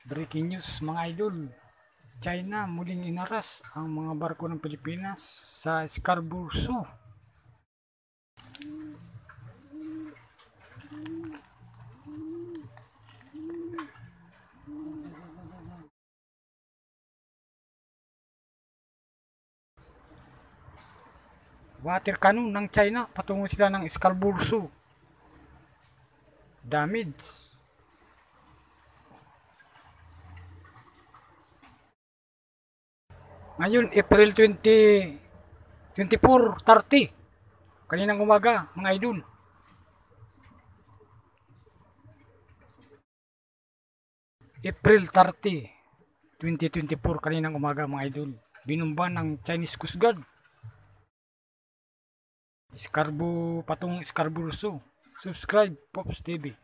Breaking news mga idol, China muling inaras ang mga barko ng Pilipinas sa Scarborough Shoal. Water cannon ng China patungo sila ng Scarborough Shoal. Damage. Ngayon, April 20, 24:30. Kaninang umaga, mga idol. April 30, 2024, kaninang umaga, mga idol. Binumba ng Chinese Coast Guard. Scarborough, patungong Scarborough Shoal. Subscribe, Pops TV.